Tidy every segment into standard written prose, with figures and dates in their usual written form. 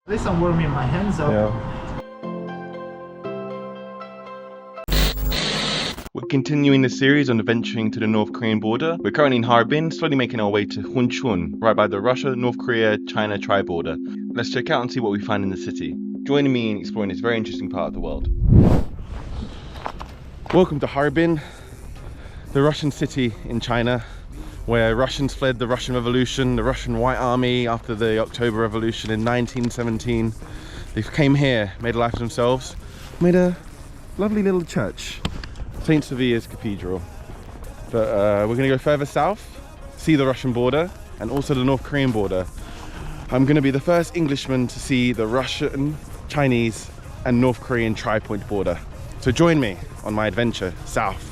At least I'm warming my hands up. Yeah. We're continuing the series on adventuring to the North Korean border. We're currently in Harbin, slowly making our way to Hunchun, right by the Russia, North Korea, China tri-border. Let's check out and see what we find in the city. Joining me in exploring this very interesting part of the world. Welcome to Harbin, the Russian city in China, where Russians fled the Russian Revolution, the Russian White Army after the October Revolution in 1917. They came here, made a life of themselves, made a lovely little church, St. Sophia's Cathedral. But we're gonna go further south, see the Russian border and also the North Korean border. I'm gonna be the first Englishman to see the Russian, Chinese and North Korean tri-point border. So join me on my adventure south.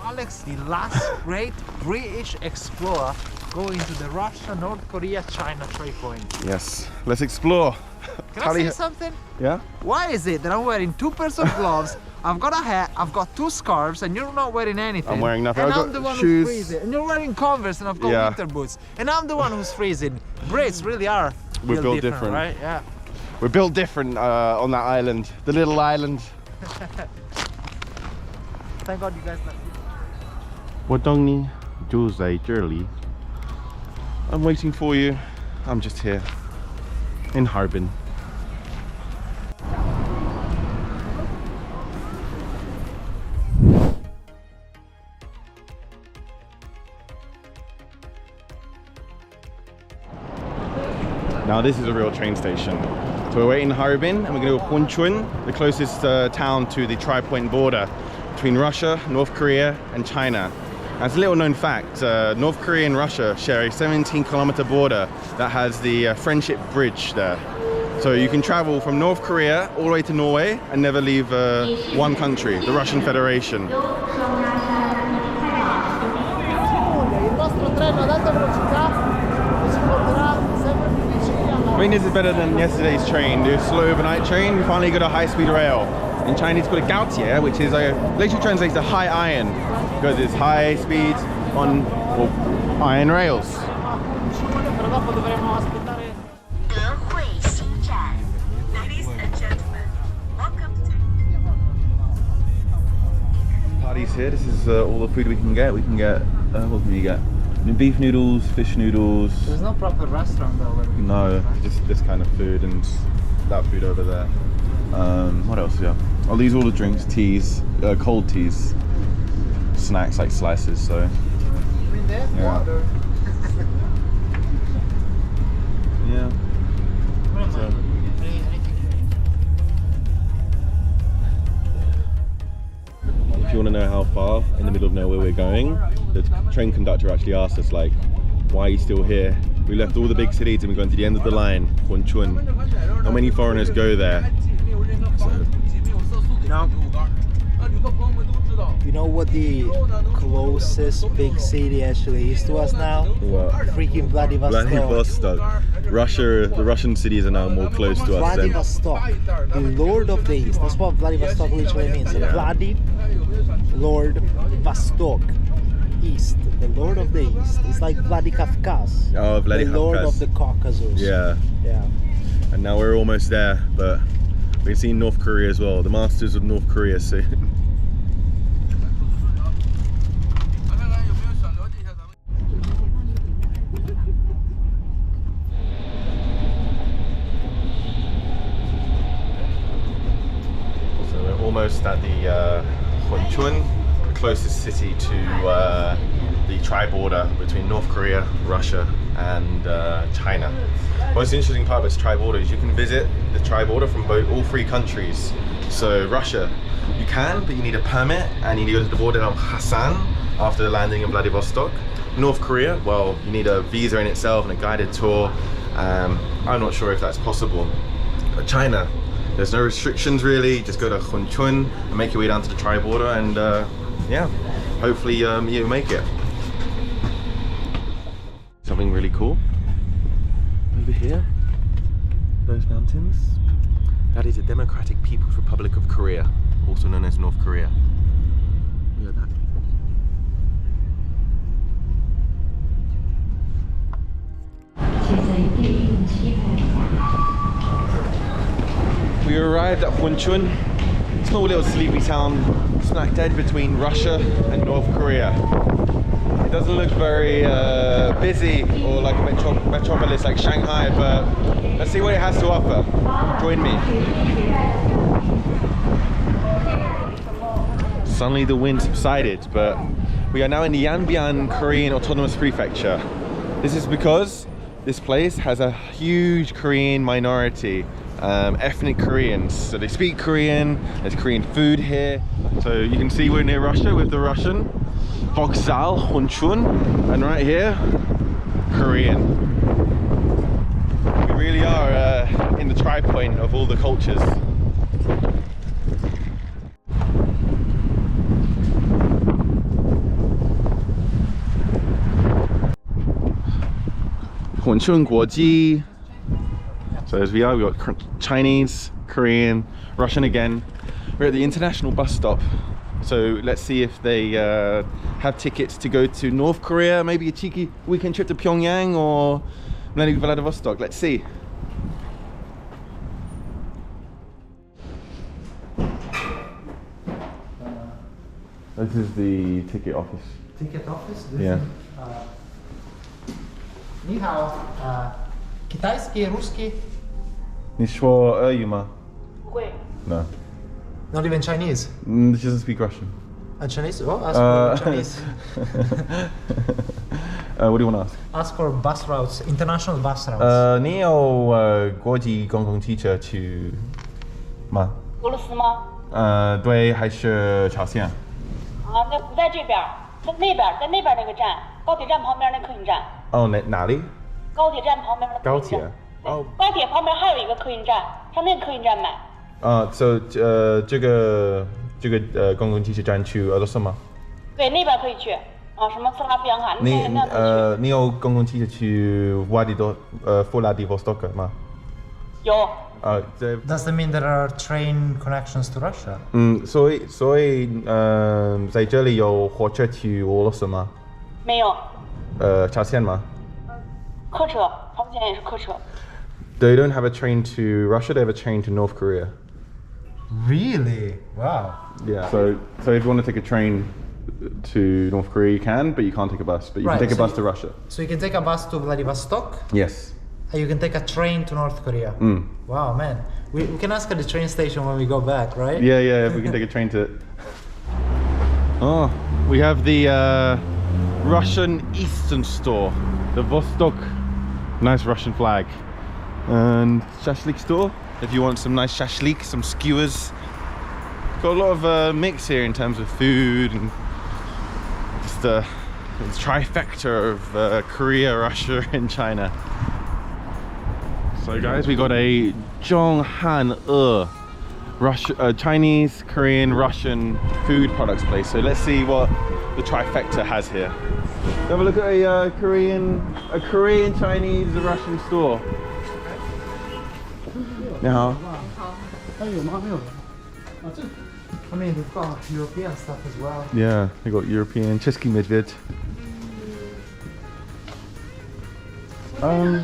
Alex, the last great British explorer going to the Russia, North Korea, China tri-point. Yes, let's explore. Can I say something? Yeah? Why is it that I'm wearing 2 pairs of gloves, I've got a hat, I've got 2 scarves, and you're not wearing anything? I'm wearing nothing. And I've I'm got the one shoes. who's freezing. And you're wearing Converse, and I've got winter boots. And I'm the one who's freezing. Brits really are. We're built different, right? Yeah. We're built different on that island, the little island. Thank God you guys left. I'm waiting for you. I'm just here in Harbin. Now this is a real train station. So we're waiting in Harbin and we're going to go Hunchun, the closest town to the tri-point border between Russia, North Korea and China. As a little known fact, North Korea and Russia share a 17-kilometer border that has the Friendship Bridge there. So you can travel from North Korea all the way to Norway and never leave one country, the Russian Federation. I think this is better than yesterday's train, the slow overnight train. We finally got a high-speed rail. In Chinese it's called a gaotie, which is literally translates to high iron, because it's high speed on iron rails. Ladies and gentlemen, welcome to... Party's here. This is all the food we can get. We can get, what can you get? Beef noodles, fish noodles. There's no proper restaurant though. No, just this kind of food and that food over there. What else? Yeah. Oh, these are all the drinks, teas, cold teas, snacks like slices. So. Yeah. Yeah. So. If you want to know how far in the middle of nowhere we're going, the train conductor actually asked us, like, why are you still here? We left all the big cities and we're going to the end of the line, Hunchun. How many foreigners go there? So. You know what the closest big city actually is to us now? What? Freaking Vladivostok. Vladivostok. Russia, the Russian cities are now more close to us than... Vladivostok, the Lord of the East. That's what Vladivostok literally means. Yeah. Vladi, Lord, Vostok, East. The Lord of the East. It's like Vladikavkaz. Oh, Vladikavkaz. The Lord of the Caucasus. Yeah. Yeah. And now we're almost there, but we've seen North Korea as well. The masters of North Korea soon. Almost at the Hunchun, the closest city to the tri-border between North Korea, Russia and China. Most interesting part of this tri-border is you can visit the tri-border from all 3 countries. So Russia, you can, but you need a permit and you need to go to the border of Hassan after the landing in Vladivostok. North Korea, well, you need a visa in itself and a guided tour. I'm not sure if that's possible. But China, there's no restrictions really. Just go to Hunchun and make your way down to the tri-border and yeah, hopefully you make it. Something really cool over here, those mountains, that is the Democratic People's Republic of Korea, also known as North Korea. Look at that. We arrived at Hunchun, small little sleepy town, smack dead between Russia and North Korea. It doesn't look very busy or like a metropolis like Shanghai, but let's see what it has to offer. Join me. Suddenly the wind subsided, but we are now in the Yanbian Korean Autonomous Prefecture. This is because this place has a huge Korean minority, ethnic Koreans. So they speak Korean, there's Korean food here. So you can see we're near Russia with the Russian. Vokzal, Hunchun, and right here, Korean. We really are in the tri-point of all the cultures. Hunchun Guoji. So as we are, we've got Chinese, Korean, Russian again. We're at the international bus stop. So let's see if they have tickets to go to North Korea, maybe a cheeky weekend trip to Pyongyang or Vladivostok. Let's see. This is the ticket office. Ticket office? Yeah. 你好, китайский, русский? 你说俄语吗? 会 No. Not even Chinese? She doesn't speak Russian. Chinese? Oh, ask for Chinese. What do you want to ask? Ask for bus routes, international bus routes. 你有国际公共汽车去吗？俄罗斯吗？对，还是朝鲜？啊，那不在这边，在那边，在那边那个站，高铁站旁边那客运站。哦，哪里？高铁站旁边的客运站。高铁。哦。高铁旁边还有一个客运站，上那个客运站买。So 这个公共汽车站去俄罗斯吗？对，那边可以去。啊，什么斯拉夫扬卡，那可以去。你有公共汽车去弗拉迪沃斯托克吗？有。Does that mean there are train connections to Russia? 所以在这里有火车去俄罗斯吗？没有。朝鲜吗？客车，朝鲜也是客车。They don't have a train to Russia. They have a train to North Korea. Really? Wow. Yeah. So if you want to take a train to North Korea, you can, but you can't take a bus. But you can take a bus to Russia. So you can take a bus to Vladivostok? Yes. And you can take a train to North Korea? Wow, man. We can ask at the train station when we go back, right? Yeah. We can take a train to... Oh, we have the Russian Eastern store. The Vostok. Nice Russian flag. And shashlik store. If you want some nice shashlik, some skewers. Got a lot of mix here in terms of food and just the trifecta of Korea, Russia and China. So guys, we got a Zhonghan Chinese, Korean, Russian food products place. So let's see what the trifecta has here. Have a look at a Korean, Chinese, Russian store. 你好。 I mean, we've got European stuff as well. Yeah, we got European Český medvěd.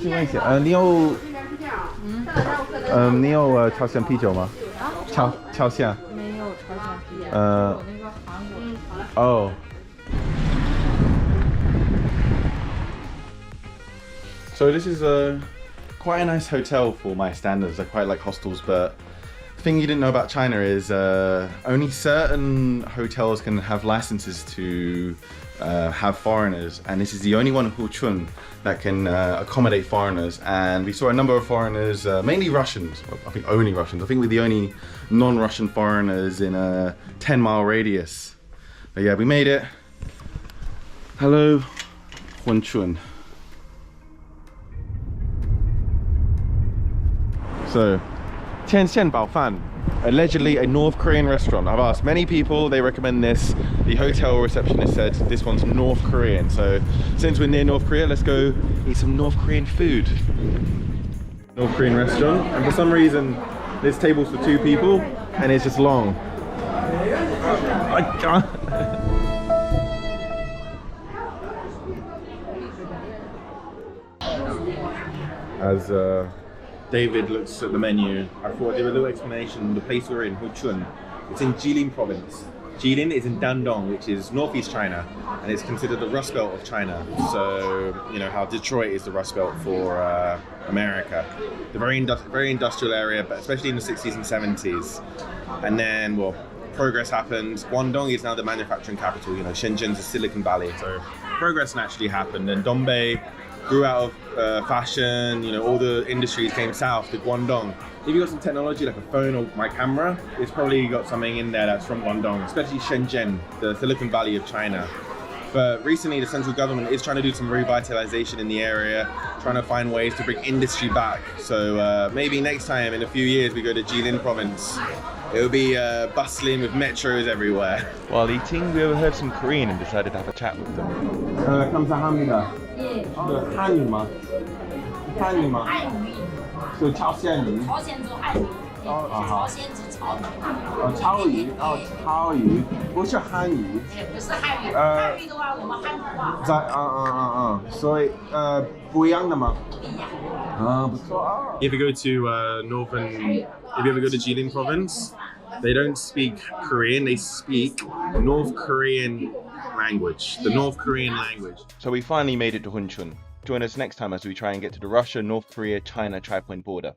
请问一下，你有朝鲜啤酒吗？朝鲜。没有朝鲜啤酒。有那个韩国。哦。So this is quite a nice hotel for my standards. I quite like hostels, but the thing you didn't know about China is only certain hotels can have licenses to have foreigners, and this is the only one in Hunchun that can accommodate foreigners. And we saw a number of foreigners, mainly Russians. I think only Russians. I think we're the only non-Russian foreigners in a 10-mile radius. But yeah, we made it. Hello, Hunchun. So, Tianxian Baofan, allegedly a North Korean restaurant. I've asked many people, they recommend this. The hotel receptionist said this one's North Korean. So since we're near North Korea, let's go eat some North Korean food. North Korean restaurant, and for some reason this table's for 2 people and it's just long. I can't. As David looks at the menu. I thought I'd give a little explanation. The place we're in, Hunchun, it's in Jilin province. Jilin is in Dandong, which is northeast China, and it's considered the Rust Belt of China. So, you know, how Detroit is the Rust Belt for America. The very industrial area, but especially in the 60s and 70s. And then, well, progress happened. Guangdong is now the manufacturing capital. You know, Shenzhen's the Silicon Valley. So progress naturally happened. And Dongbei grew out of fashion. You know, all the industries came south to Guangdong. If you got some technology like a phone or my camera, it's probably got something in there that's from Guangdong, especially Shenzhen, the Silicon Valley of China. But recently, the central government is trying to do some revitalization in the area, trying to find ways to bring industry back. So maybe next time, in a few years, we go to Jilin province. It'll be bustling with metros everywhere. While eating, we overheard some Korean and decided to have a chat with them. 감사합니다. 한유마. 한유마. 是朝鲜语。朝鲜族汉语，朝鲜族朝语。朝语，朝语，不是汉语。不是汉语，汉语的话我们汉化。所以不一样的吗？不一样。不错。If you go to if you ever go to Jilin province, they don't speak Korean, they speak North Korean language, the North Korean language. So we finally made it to Hunchun. Join us next time as we try and get to the Russia, North Korea, China tri-point border.